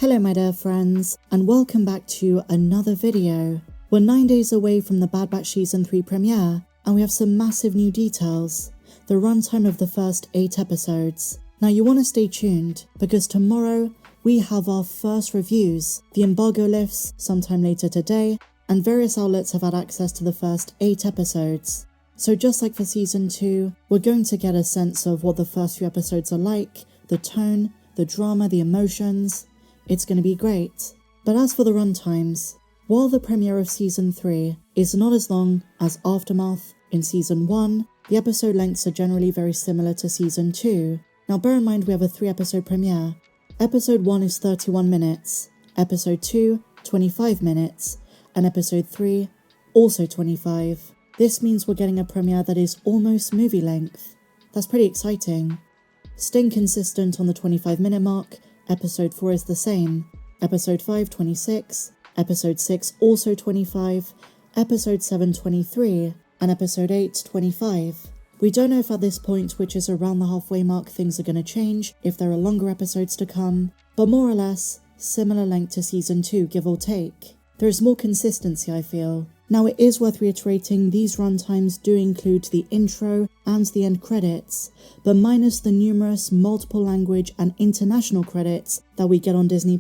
Hello my dear friends, and welcome back to another video. We're 9 days away from the Bad Batch Season 3 premiere, and we have some massive new details. The runtime of the first 8 episodes. Now you want to stay tuned, because tomorrow we have our first reviews. The embargo lifts sometime later today, and various outlets have had access to the first 8 episodes. So just like for Season 2, we're going to get a sense of what the first few episodes are like, the tone, the drama, the emotions. It's going to be great. But as for the runtimes, while the premiere of Season 3 is not as long as Aftermath in Season 1, the episode lengths are generally very similar to Season 2. Now bear in mind we have a 3-episode premiere. Episode 1 is 31 minutes, Episode 2, 25 minutes, and Episode 3, also 25. This means we're getting a premiere that is almost movie length. That's pretty exciting. Staying consistent on the 25-minute mark, Episode 4 is the same, Episode 5, 26, Episode 6 also 25, Episode 7, 23, and Episode 8, 25. We don't know if at this point, which is around the halfway mark, things are going to change, if there are longer episodes to come, but more or less, similar length to Season 2, give or take. There is more consistency, I feel. Now it is worth reiterating, these runtimes do include the intro and the end credits, but minus the numerous multiple language and international credits that we get on Disney+,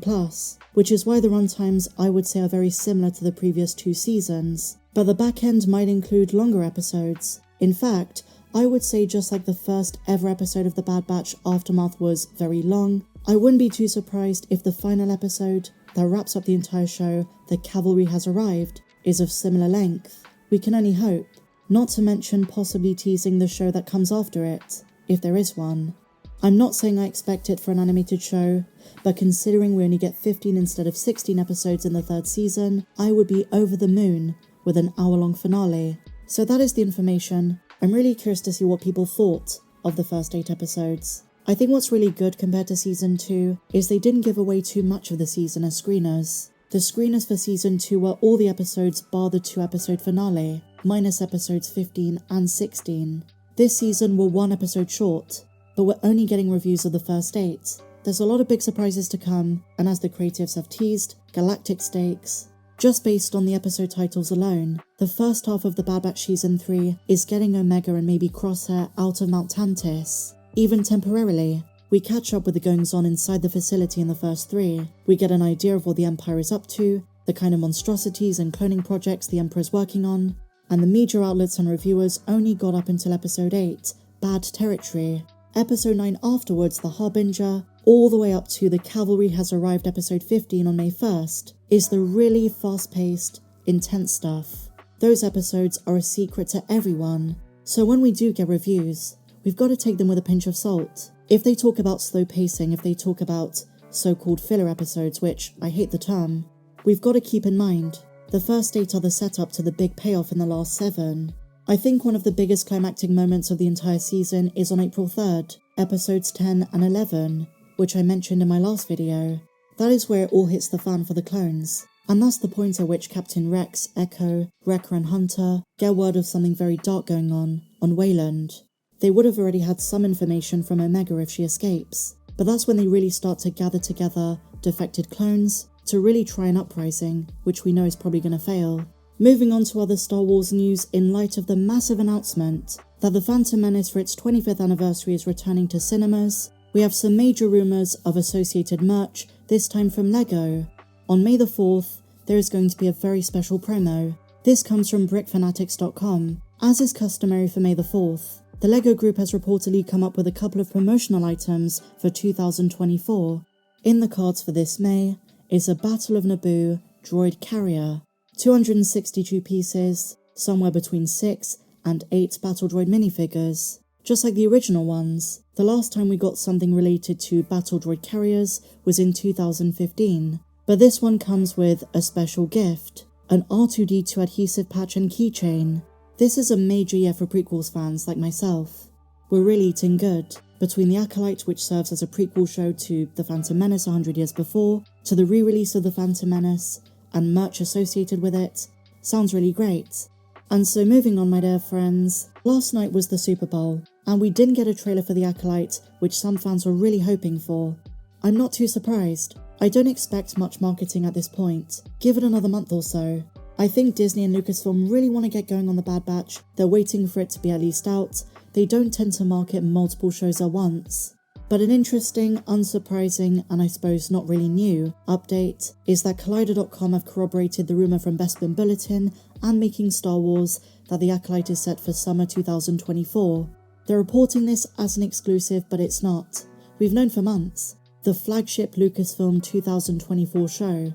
which is why the runtimes I would say are very similar to the previous 2 seasons. But the back end might include longer episodes. In fact, I would say just like the first ever episode of The Bad Batch Aftermath was very long, I wouldn't be too surprised if the final episode that wraps up the entire show, The Cavalry Has Arrived, is of similar length. We can only hope, not to mention possibly teasing the show that comes after it, if there is one. I'm not saying I expect it for an animated show, but considering we only get 15 instead of 16 episodes in the 3rd season, I would be over the moon with an hour-long finale. So that is the information. I'm really curious to see what people thought of the first 8 episodes. I think what's really good compared to Season 2 is they didn't give away too much of the season as screeners. The screeners for Season 2 were all the episodes bar the 2-episode finale, minus episodes 15 and 16. This season we're 1 episode short, but we're only getting reviews of the first 8. There's a lot of big surprises to come, and as the creatives have teased, galactic stakes. Just based on the episode titles alone, the first half of the Bad Batch Season 3 is getting Omega and maybe Crosshair out of Mount Tantiss, even temporarily. We catch up with the goings-on inside the facility in the first 3. We get an idea of what the Empire is up to, the kind of monstrosities and cloning projects the Emperor's working on, and the media outlets and reviewers only got up until Episode 8, Bad Territory. Episode 9 afterwards, The Harbinger, all the way up to The Cavalry Has Arrived Episode 15 on May 1st, is the really fast-paced, intense stuff. Those episodes are a secret to everyone, so when we do get reviews, we've got to take them with a pinch of salt. If they talk about slow pacing, if they talk about so-called filler episodes, which I hate the term, we've got to keep in mind, the first 8 are the setup to the big payoff in the last 7. I think one of the biggest climactic moments of the entire season is on April 3rd, episodes 10 and 11, which I mentioned in my last video. That is where it all hits the fan for the clones, and that's the point at which Captain Rex, Echo, Wrecker and Hunter get word of something very dark going on Wayland. They would have already had some information from Omega if she escapes, but that's when they really start to gather together defected clones to really try an uprising, which we know is probably going to fail. Moving on to other Star Wars news, in light of the massive announcement that The Phantom Menace for its 25th anniversary is returning to cinemas, we have some major rumours of associated merch, this time from LEGO. On May the 4th, there is going to be a very special promo. This comes from brickfanatics.com. As is customary for May the 4th, the LEGO Group has reportedly come up with a couple of promotional items for 2024. In the cards for this May is a Battle of Naboo droid carrier, 262 pieces, somewhere between 6 and 8 battle droid minifigures. Just like the original ones, the last time we got something related to battle droid carriers was in 2015, but this one comes with a special gift, an R2-D2 adhesive patch and keychain. This is a major year for prequels fans like myself. We're really eating good, between the Acolyte, which serves as a prequel show to The Phantom Menace 100 years before, to the re-release of The Phantom Menace, and merch associated with it. Sounds really great. And so moving on my dear friends, last night was the Super Bowl, and we didn't get a trailer for The Acolyte, which some fans were really hoping for. I'm not too surprised. I don't expect much marketing at this point. Give it another month or so. I think Disney and Lucasfilm really want to get going on the Bad Batch. They're waiting for it to be at least out. They don't tend to market multiple shows at once. But an interesting, unsurprising, and I suppose not really new, update is that Collider.com have corroborated the rumour from Bespin Bulletin and Making Star Wars that the Acolyte is set for summer 2024. They're reporting this as an exclusive, but it's not. We've known for months. The flagship Lucasfilm 2024 show.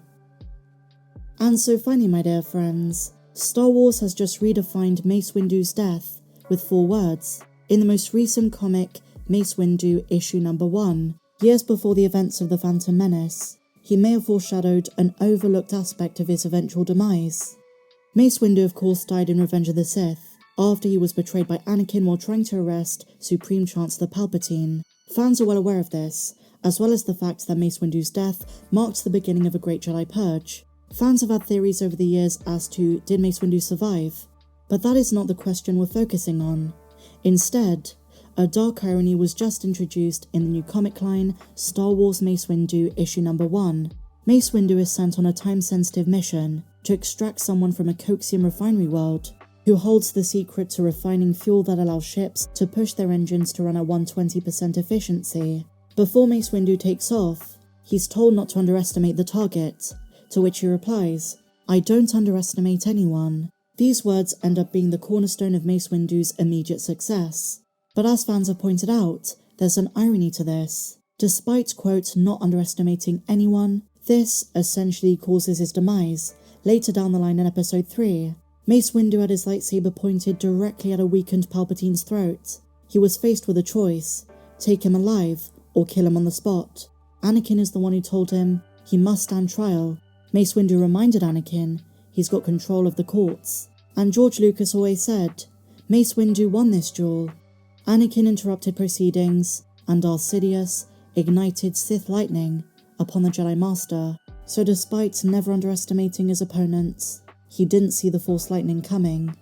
And so finally, my dear friends, Star Wars has just redefined Mace Windu's death with 4 words. In the most recent comic, Mace Windu issue number 1, years before the events of The Phantom Menace, he may have foreshadowed an overlooked aspect of his eventual demise. Mace Windu of course died in Revenge of the Sith, after he was betrayed by Anakin while trying to arrest Supreme Chancellor Palpatine. Fans are well aware of this, as well as the fact that Mace Windu's death marked the beginning of a great Jedi purge. Fans have had theories over the years as to did Mace Windu survive, but that is not the question we're focusing on. Instead, a dark irony was just introduced in the new comic line, Star Wars Mace Windu issue number 1. Mace Windu is sent on a time-sensitive mission to extract someone from a Coxium refinery world, who holds the secret to refining fuel that allows ships to push their engines to run at 120% efficiency. Before Mace Windu takes off, he's told not to underestimate the target, to which he replies, "I don't underestimate anyone." These words end up being the cornerstone of Mace Windu's immediate success. But as fans have pointed out, there's an irony to this. Despite, quote, not underestimating anyone, this essentially causes his demise later down the line in episode 3. Mace Windu had his lightsaber pointed directly at a weakened Palpatine's throat. He was faced with a choice: take him alive or kill him on the spot. Anakin is the one who told him he must stand trial. Mace Windu reminded Anakin he's got control of the courts. And George Lucas always said, Mace Windu won this duel. Anakin interrupted proceedings, and Darth Sidious ignited Sith lightning upon the Jedi Master. So despite never underestimating his opponents, he didn't see the Force lightning coming.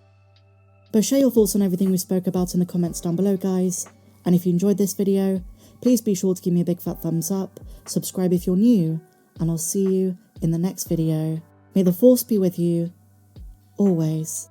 But share your thoughts on everything we spoke about in the comments down below, guys. And if you enjoyed this video, please be sure to give me a big fat thumbs up, subscribe if you're new, and I'll see you in the next video. May the Force be with you, always.